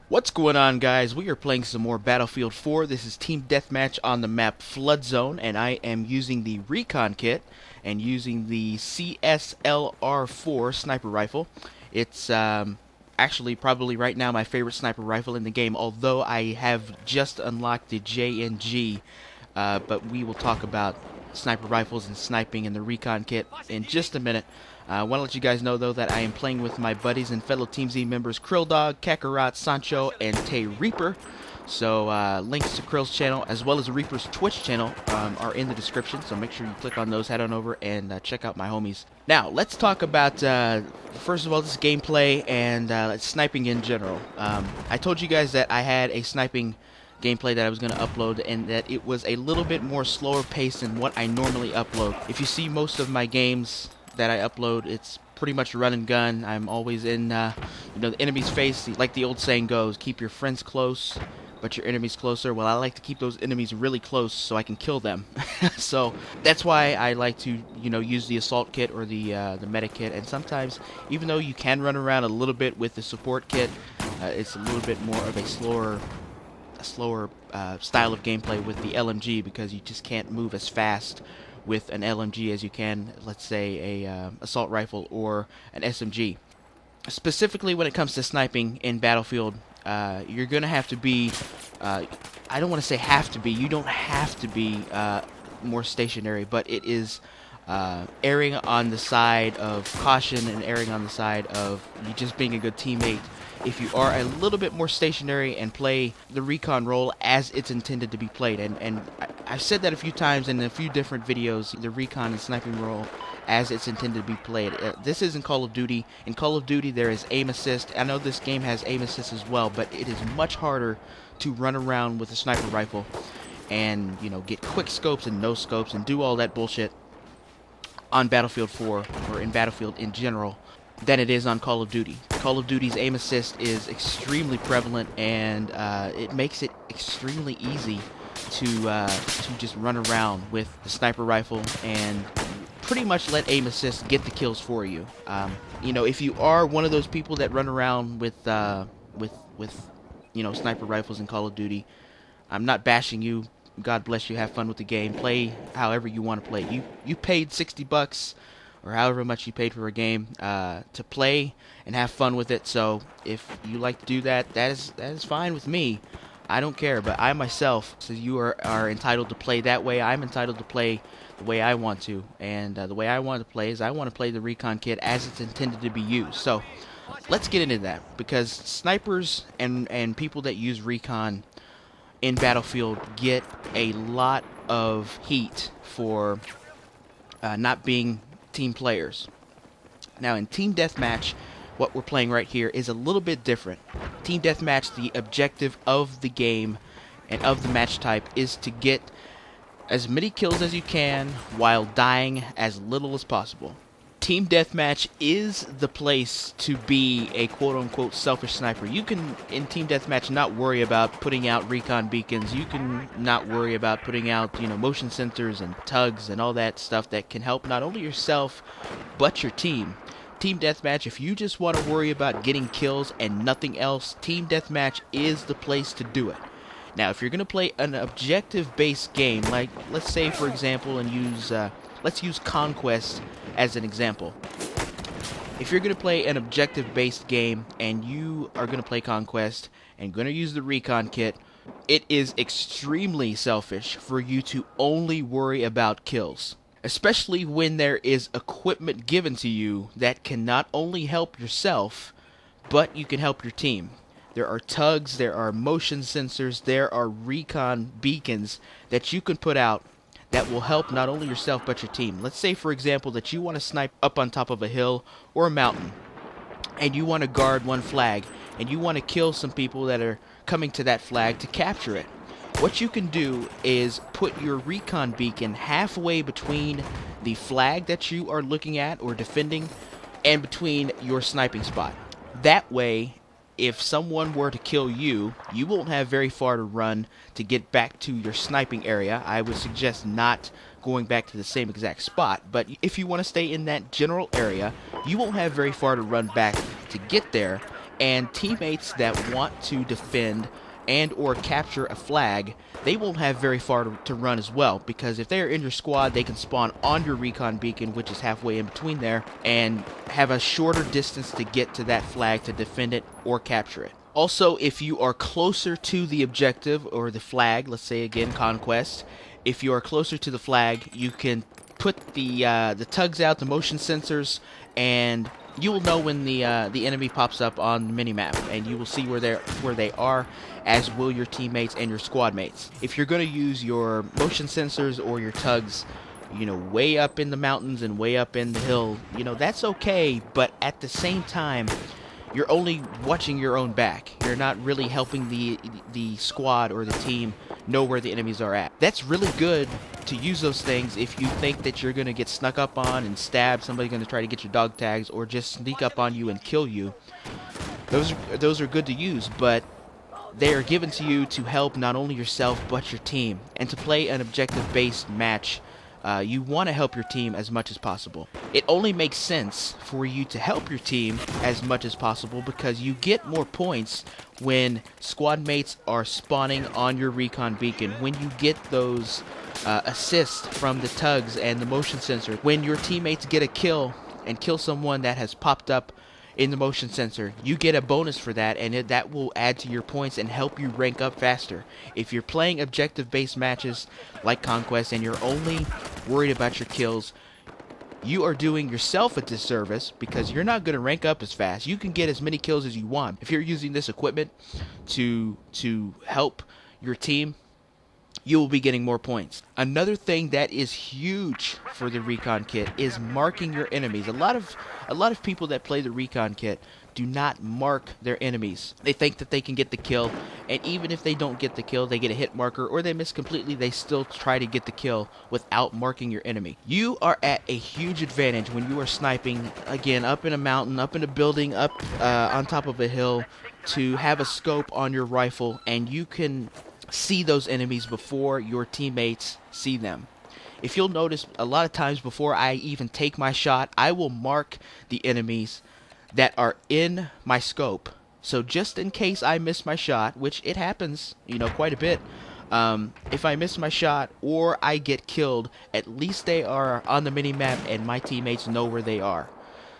What's going on, guys? We are playing some more Battlefield 4. This is Team Deathmatch on the map Flood Zone, and I am using the Recon Kit and using the CS-LR4 sniper rifle. It's actually probably right now my favorite sniper rifle in the game, although I have just unlocked the JNG, but we will talk about sniper rifles and sniping in the Recon Kit in just a minute. I want to let you guys know, though, that I am playing with my buddies and fellow Team Z members Krilldog, Kakarot, Sancho, and Tay Reaper. So links to Krill's channel as well as Reaper's Twitch channel are in the description. So make sure you click on those, head on over, and check out my homies. Now, let's talk about, first of all, this gameplay and sniping in general. I told you guys that I had a sniping gameplay that I was going to upload, and that it was a little bit more slower paced than what I normally upload. If you see most of my games that I upload, it's pretty much run and gun. I'm always in the enemy's face. Like the old saying goes, keep your friends close but your enemies closer. Well, I like to keep those enemies really close so I can kill them. So that's why I like to use the assault kit or the medic kit. And sometimes, even though you can run around a little bit with the support kit, it's a little bit more of a slower style of gameplay with the LMG, because you just can't move as fast with an LMG as you can, let's say, a assault rifle or an SMG. Specifically when it comes to sniping in Battlefield, you're going to have to be, I don't want to say have to be, you don't have to be more stationary, but it is erring on the side of caution and erring on the side of you just being a good teammate if you are a little bit more stationary and play the recon role as it's intended to be played. And I've said that a few times in a few different videos, the recon and sniping role as it's intended to be played. This isn't Call of Duty. In Call of Duty there is aim assist. I know this game has aim assist as well, but it is much harder to run around with a sniper rifle and get quick scopes and no scopes and do all that bullshit on Battlefield 4 or in Battlefield in general than it is on Call of Duty. Call of Duty's aim assist is extremely prevalent, and it makes it extremely easy to just run around with the sniper rifle and pretty much let aim assist get the kills for you. If you are one of those people that run around with sniper rifles in Call of Duty, I'm not bashing you. God bless you. Have fun with the game. Play however you want to play. You paid $60 or however much you paid for a game to play and have fun with it. So if you like to do that, that is fine with me. I don't care. But I myself, so you are entitled to play that way. I'm entitled to play the way I want to, and the way I want to play is I want to play the recon kit as it's intended to be used. So let's get into that, because snipers and people that use recon in Battlefield get a lot of heat for not being team players. Now in Team Deathmatch, what we're playing right here is a little bit different. Team Deathmatch, the objective of the game and of the match type is to get as many kills as you can while dying as little as possible. Team Deathmatch is the place to be a quote-unquote selfish sniper. You can, in Team Deathmatch, not worry about putting out recon beacons. You can not worry about putting out, motion sensors and tugs and all that stuff that can help not only yourself, but your team. Team Deathmatch, if you just want to worry about getting kills and nothing else, Team Deathmatch is the place to do it. Now, if you're going to play an objective-based game, like, let's say, for example, and let's use Conquest as an example. If you're going to play an objective-based game and you are going to play Conquest and going to use the recon kit, it is extremely selfish for you to only worry about kills. Especially when there is equipment given to you that can not only help yourself, but you can help your team. There are tugs, there are motion sensors, there are recon beacons that you can put out that will help not only yourself but your team. Let's say, for example, that you want to snipe up on top of a hill or a mountain, and you want to guard one flag, and you want to kill some people that are coming to that flag to capture it. What you can do is put your recon beacon halfway between the flag that you are looking at or defending and between your sniping spot. That way, if someone were to kill you, you won't have very far to run to get back to your sniping area. I would suggest not going back to the same exact spot, but if you want to stay in that general area, you won't have very far to run back to get there, And teammates that want to defend and or capture a flag, they won't have very far to run as well, because if they're in your squad, they can spawn on your recon beacon, which is halfway in between there, and have a shorter distance to get to that flag to defend it or capture it. Also, if you are closer to the objective or the flag, let's say again conquest, if you are closer to the flag, you can put the tugs out, the motion sensors, and you will know when the enemy pops up on the minimap, and you will see where they are, as will your teammates and your squad mates. If you're going to use your motion sensors or your tugs, way up in the mountains and way up in the hill, that's okay, but at the same time, you're only watching your own back. You're not really helping the squad or the team know where the enemies are at. That's really good to use those things if you think that you're going to get snuck up on and stabbed, somebody's going to try to get your dog tags, or just sneak up on you and kill you. Those are good to use, but they are given to you to help not only yourself but your team. And to play an objective-based match, you want to help your team as much as possible. It only makes sense for you to help your team as much as possible because you get more points when squad mates are spawning on your recon beacon, when you get those assists from the tugs and the motion sensor, when your teammates get a kill and kill someone that has popped up in the motion sensor, you get a bonus for that, and that will add to your points and help you rank up faster. If you're playing objective-based matches like Conquest and you're only worried about your kills, you are doing yourself a disservice because you're not going to rank up as fast. You can get as many kills as you want. If you're using this equipment to help your team, you will be getting more points. Another thing that is huge for the recon kit is marking your enemies. A lot of people that play the recon kit do not mark their enemies. They think that they can get the kill, and even if they don't get the kill, they get a hit marker, or they miss completely, they still try to get the kill without marking your enemy. You are at a huge advantage when you are sniping, again, up in a mountain, up in a building, up on top of a hill, to have a scope on your rifle, and you can see those enemies before your teammates see them. If you'll notice, a lot of times before I even take my shot, I will mark the enemies that are in my scope. So just in case I miss my shot, which it happens, quite a bit, if I miss my shot or I get killed, at least they are on the minimap and my teammates know where they are.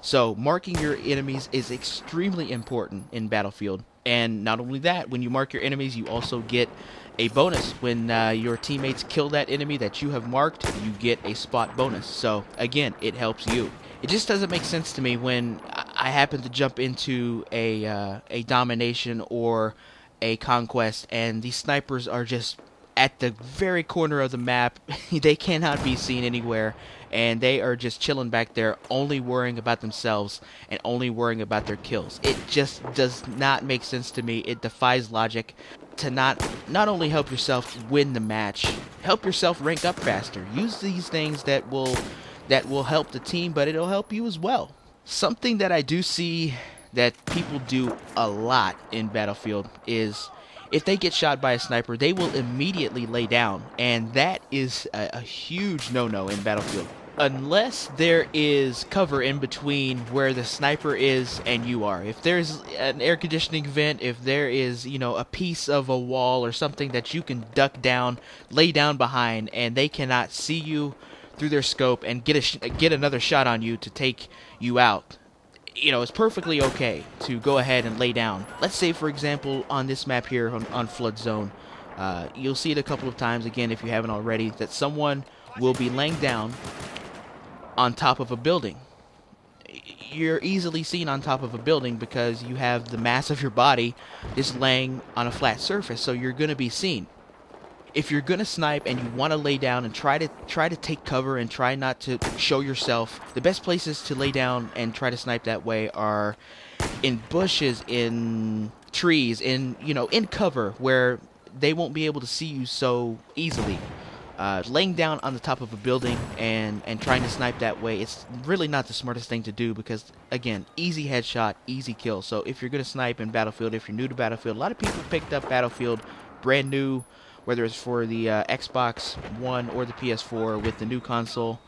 So marking your enemies is extremely important in Battlefield. And not only that, when you mark your enemies, you also get a bonus. When your teammates kill that enemy that you have marked, you get a spot bonus. So again, it helps you. It just doesn't make sense to me when I happen to jump into a domination or a conquest and these snipers are just at the very corner of the map. They cannot be seen anywhere, and they are just chilling back there, only worrying about themselves and only worrying about their kills. It just does not make sense to me. It defies logic to not only help yourself win the match, help yourself rank up faster. Use these things that will help the team, but it'll help you as well. Something that I do see that people do a lot in Battlefield is if they get shot by a sniper, they will immediately lay down, and that is a huge no-no in Battlefield. Unless there is cover in between where the sniper is and you are. If there's an air conditioning vent, if there is, a piece of a wall or something that you can duck down, lay down behind, and they cannot see you through their scope and get another shot on you to take you out, it's perfectly okay to go ahead and lay down. Let's say, for example, on this map here on Flood Zone, you'll see it a couple of times, again, if you haven't already, that someone will be laying down on top of a building. You're easily seen on top of a building because you have the mass of your body just laying on a flat surface, so you're going to be seen. If you're gonna snipe and you want to lay down and try to take cover and try not to show yourself, the best places to lay down and try to snipe that way are in bushes, in trees, in cover where they won't be able to see you so easily. Laying down on the top of a building and trying to snipe that way, it's really not the smartest thing to do because, again, easy headshot, easy kill. So if you're gonna snipe in Battlefield, if you're new to Battlefield, a lot of people picked up Battlefield brand new, whether it's for the Xbox One or the PS4 with the new console.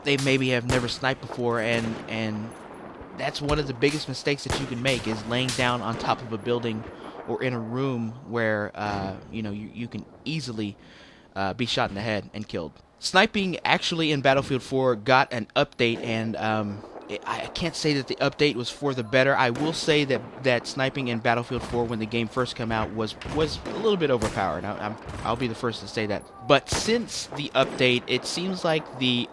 They maybe have never sniped before, and that's one of the biggest mistakes that you can make, is laying down on top of a building or in a room where you can easily be shot in the head and killed. Sniping actually in Battlefield 4 got an update, and I can't say that the update was for the better. I will say that sniping in Battlefield 4 when the game first came out was a little bit overpowered. I'll be the first to say that. But since the update, it seems like the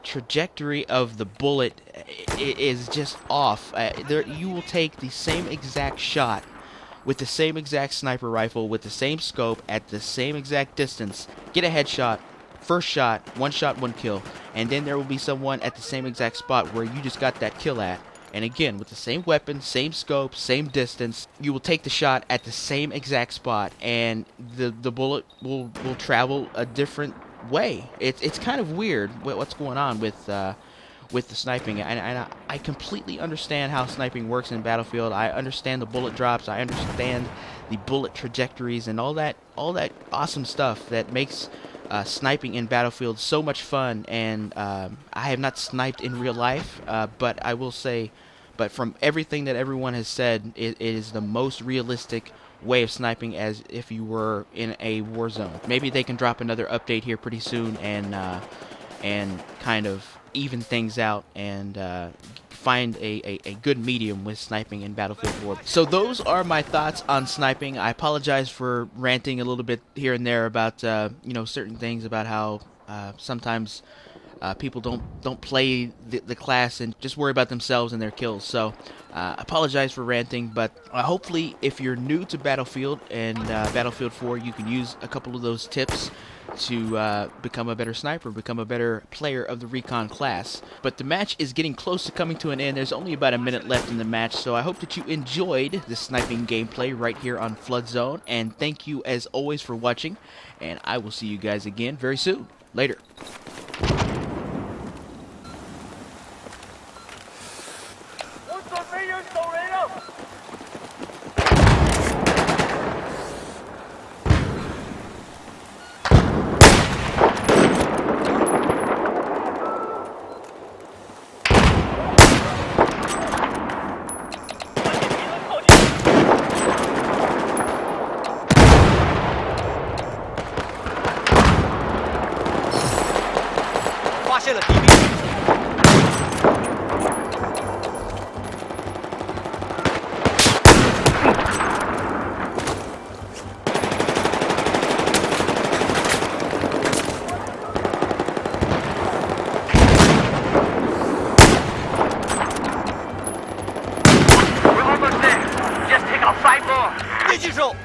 trajectory of the bullet is just off. You will take the same exact shot with the same exact sniper rifle, with the same scope, at the same exact distance, get a headshot, first shot, one kill, and then there will be someone at the same exact spot where you just got that kill at. And again, with the same weapon, same scope, same distance, you will take the shot at the same exact spot, and the bullet will travel a different way. It's kind of weird what's going on with the sniping, and I completely understand how sniping works in Battlefield. I understand the bullet drops, I understand the bullet trajectories, and all that awesome stuff that makes sniping in Battlefield so much fun. And I have not sniped in real life, but I will say, but from everything that everyone has said, it is the most realistic way of sniping, as if you were in a war zone. Maybe they can drop another update here pretty soon and kind of even things out and find a good medium with sniping in Battlefield 4. So those are my thoughts on sniping. I apologize for ranting a little bit here and there about certain things, about how sometimes people don't play the class and just worry about themselves and their kills. So apologize for ranting, but hopefully if you're new to Battlefield and Battlefield 4, you can use a couple of those tips to become a better sniper, become a better player of the Recon class. But the match is getting close to coming to an end. There's only about a minute left in the match, so I hope that you enjoyed the sniping gameplay right here on Flood Zone, and thank you as always for watching, and I will see you guys again very soon. Later. We're almost there. Just take out 5 more. 别记手。